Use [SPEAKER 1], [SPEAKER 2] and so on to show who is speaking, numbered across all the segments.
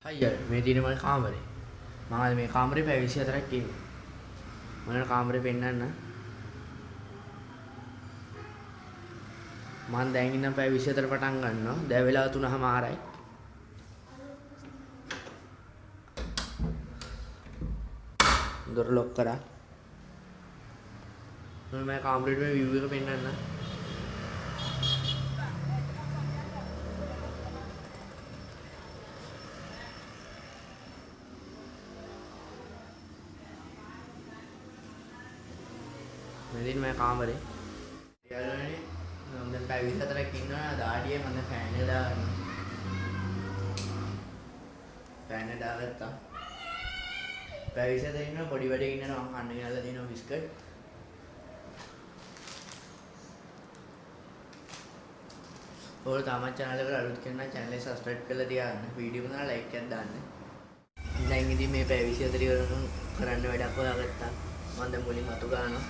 [SPEAKER 1] අයියෝ මේ තියෙන මගේ කාමරේ. මම අද මේ කාමරේ පැය 24ක් ඉන්නේ. මම කාමරේ පෙන්නන්න. මම දැන් ඉන්න පැය 24 පටන් ගන්නවා. දැන් වෙලාව 3:00මාරයි. දොර ලොක් කරා. මම කාමරේට මේ view එක පෙන්නන්න. මේ තියෙන මගේ කාමරේ. යාළුවනේ මම දැන් පැය 24ක් ඉන්නවා. දාඩියේ මම ෆෑන් එක දාගන්නවා. ෆෑන් එක දාගත්තා. පැය 24 ඉන්නවා පොඩි වැඩේ ඉන්නවා. මම කන්න ගෙනල්ලා තියෙනවා බිස්කට්. ඔයාලා තාමත් channel එකට අලුත් කෙනා නම් channel එක subscribe කරලා තියාගන්න. වීඩියෝ එක like එකක් දාන්න. දැන් ඉතින් මේ පැය 24 වරම කරන්න වැඩක් හොයාගත්තා. මම දැන් මුලින් අතු ගන්නවා.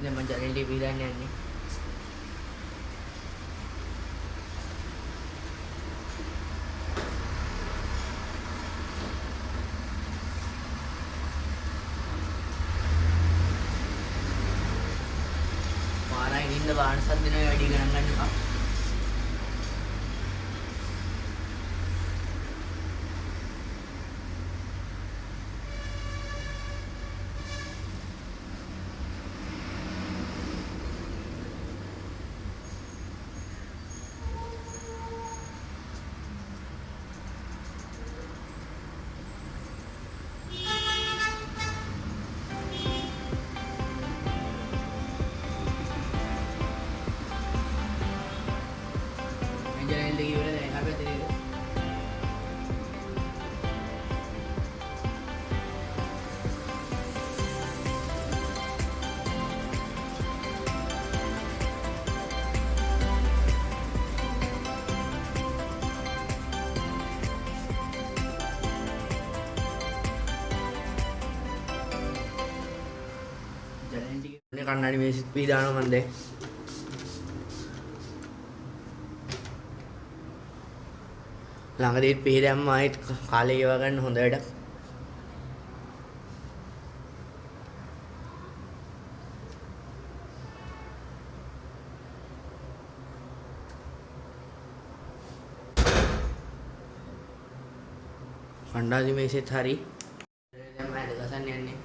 [SPEAKER 1] දැන් මම channel එක පිළිගන්න යන්නේ. පාරයි ඉන්න වාහන සද්ද දෙනවා වැඩි ගණන් ගන්න එපා. මේ channel එක ඉවර දැන් එහා පැත්තේ නේද? channel ටිකේ කන්නඩි මේසෙත් පීදානවා මන් දැන්. ළඟදීත් පිහි දැම්ම ආයෙත් කාලේ ගෙවා ගන්න හොඳ වැඩක්. කණ්ඩායම මේසෙත් හරි. දැන් මම ඇද ගසන්න යන්නේ.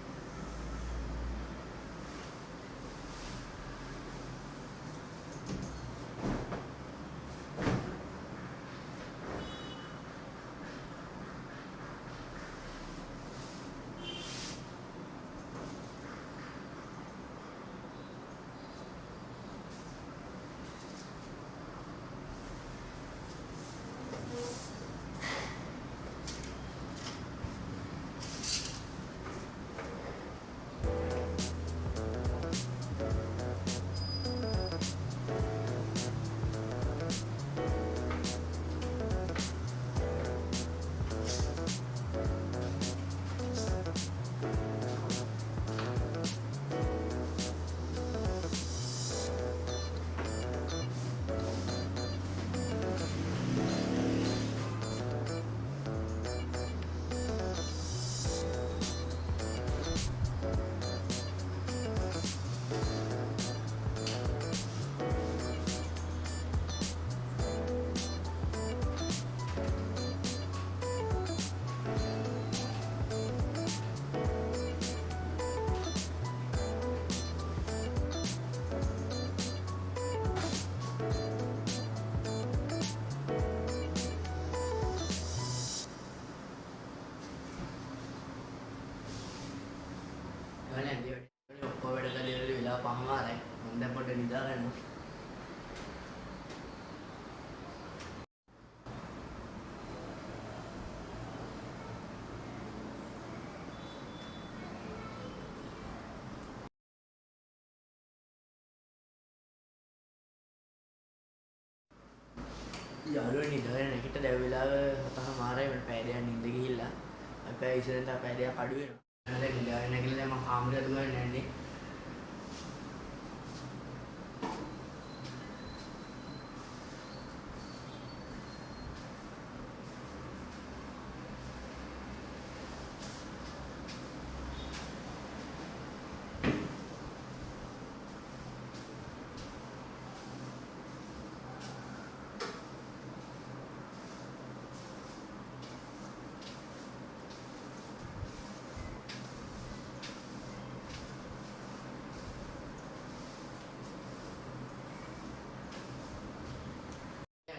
[SPEAKER 1] ගානේ ඇඳි වැඩ ඔක්කොම වැඩ කරලා ඉවරලා වෙලාව 5:00මාරයි. මම දැන් පොඩ්ඩක් නිදා ගන්නවා. යාළුවනේ නිදාගෙන නැගිට දැන් වෙලාව 7:00මාරයි. මට පැය දෙකක් නිින්ද ගිහිල්ලා. අපේ ඉස්සරෙන් අපේ දෙයක් අඩු වෙනවා. දැන් ගියාගෙන නැගිලා මම කාමරේ අතුගාගෙන නැන්නේ.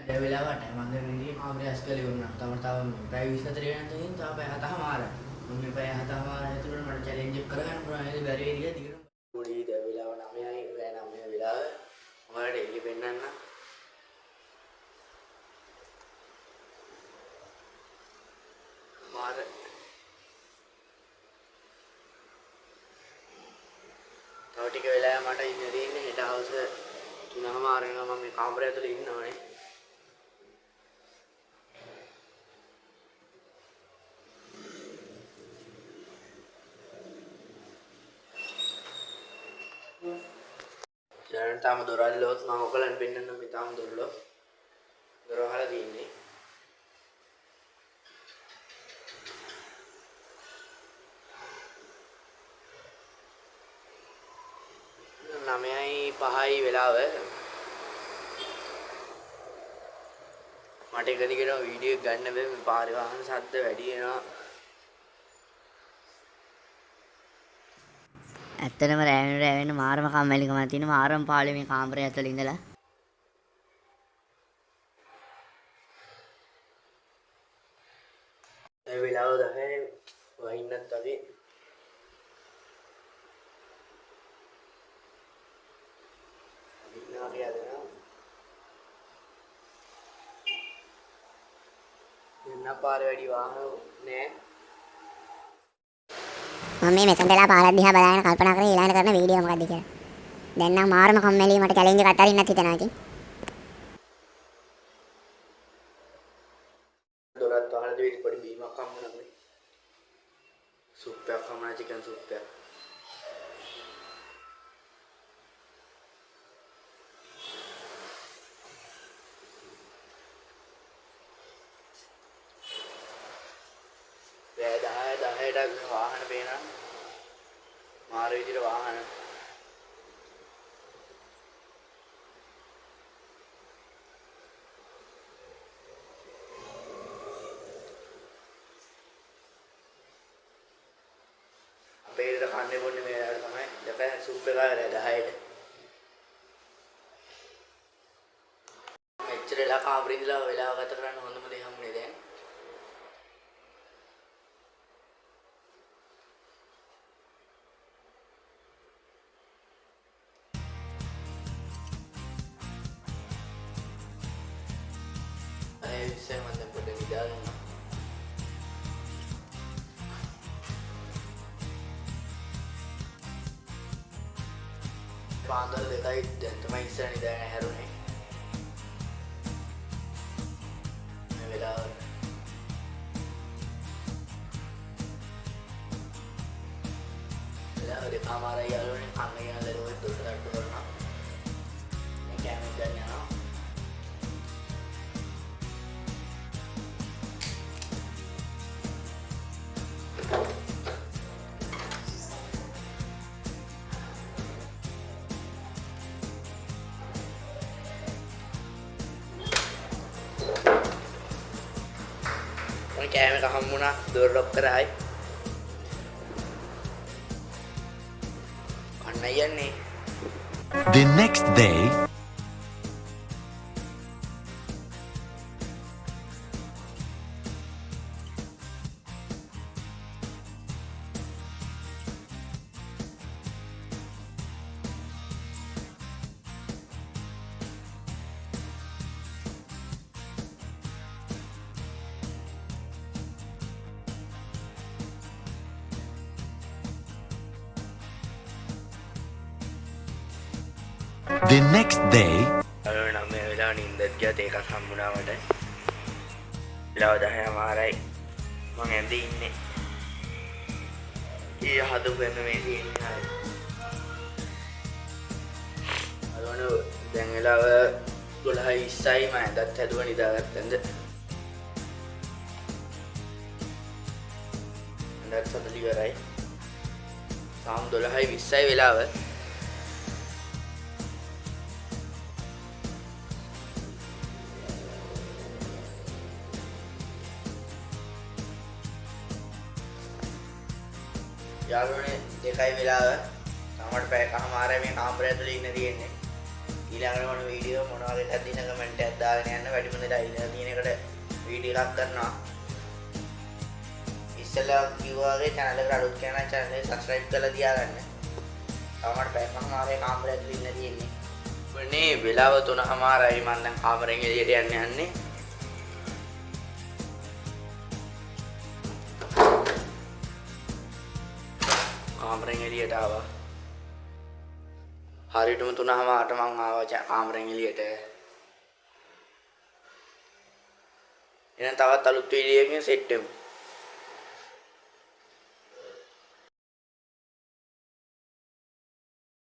[SPEAKER 1] දැන් වෙලාවට මම දැන් ඉන්නේ කාමරේ ඇස්කලේ වුණා. තව පැය 24 වෙනකන් තියෙන තව පැය 7මාර. මම මේ පැය 7මාර ඇතුළත මට චැලෙන්ජ් එක කරගන්න පුළුවන් නේද? බැරි වෙයි කියලා දිගටම. පොඩි දැන් වෙලාව 9යි රෑ 9 වෙලාව. ඔයාලට එළිය පෙන්නන්න. මාර තව ටික වෙලාවක් මට ඉන්න තියෙන්නේ හෙට හවස 3:00 වෙනවා. මම මේ කාමරය ඇතුළේ ඉන්නවනේ. දැන් තාම දොර අල්ලුවොත් මම ඔයගලන් පෙන්නන්න මේ තාම දොර වහලා තියෙන්නේ. නමයයි 5යි වෙලාව. මට එක දිගටම වීඩියෝ එක ගන්න බෑ මේ පාරේ වාහන ශබ්ද වැඩි වෙනවා.
[SPEAKER 2] ඇත්තටම රැවෙන මාරම කම්මැලිකමක් තියෙනවා. මාරම පාළුවේ මේ කාමරය ඇතුළේ ඉඳලා.
[SPEAKER 1] ඒ වෙලාව 10 වහින්නත් අපි ඉන්නවා කියලා දෙන්න පාර වැඩි වාහන නෑ.
[SPEAKER 2] මම මේ මෙතන වෙලා පාරක් දිහා බලාගෙන කල්පනා කරේ ඊළඟට කරන වීඩියෝ මොකක්ද කියලා. දැන් නම් මාරම කම්මැලි මට චැලෙන්ජ් එකක් අතරින්නත් හිතනවා ඉතින්.
[SPEAKER 1] දොරත් වහලා දෙවි පොඩි බීමක් හම්බුණා නේ. සුප් එකක් හම්බුණා චිකන් සුප් එකක්. දැන් 10ට වාහන පේනවා. මාර විදිහට වාහන. අපේ ඉර කන්නේ බොන්නේ මේ වෙලාවට තමයි. දැන් සුප් එක ආවද 10ට. මෙච්චරලා කාමරේ ඉඳලා වෙලාව ගත කරන්න හොඳම දේ හම්බුනේ දැන්. Saya mantan pada bidang පාන්දර 2යි දැන් තමයි ඉස්සර නිදාගෙන හැරුනේ. මේ වෙලාවට දෙකමාරයි යාළුවනේ කන්න කියන දරුවෙක් දුරට කට්ටු කරනවා. මේ කැමරා ගන්න යනවා. කෑම එක හම්බුණා දොර ලොක් කරායි කන්න යන්නේ.
[SPEAKER 3] The next day
[SPEAKER 1] අර නම් මේ වෙලාව නින්දත් ගියත් ඒකක් හම්බුණා මට. වෙලාව 10:00 මාරයි. මම ඇඳේ ඉන්නේ. ඒ හදපු එක මේ තියෙන්නේ හරි. අරවන දැන් වෙලාව 12:20යි මම අදත් හැදුවා නිදාගත්තන්ද. අදත් සතලි ඉවරයි. සාම් 12:20යි වෙලාව. යාළුවනේ 2යි වෙලාව. තාමට පැයකමාරයි මේ කාමරය ඇතුලේ ඉන්න තියෙන්නේ. ඊළඟට මොන වීඩියෝ මොන වගේ එකක් දින කමෙන්ට් එකක් දාගෙන යන්න වැඩිම දෙලා ඉන්න තියෙන එකට වීඩියෝ එකක් කරනවා. ඉස්සෙල්ලා කිව්වා වගේ channel එකට අලුත් කෙනා channel එක subscribe කරලා තියාගන්න. තාමට පැයකමාරයි කාමරය ඇතුලේ ඉන්න තියෙන්නේ. මොනේ වෙලාව 3:00යි මම දැන් කාමරෙන් එළියට යන්නේ. කාමරෙන් එළියට ආවා. හරියටම 3:00ට මං ආවා කාමරෙන් එළියට. එහෙනම් තවත් අලුත් වීඩියෝ එකකින් සෙට් වෙමු.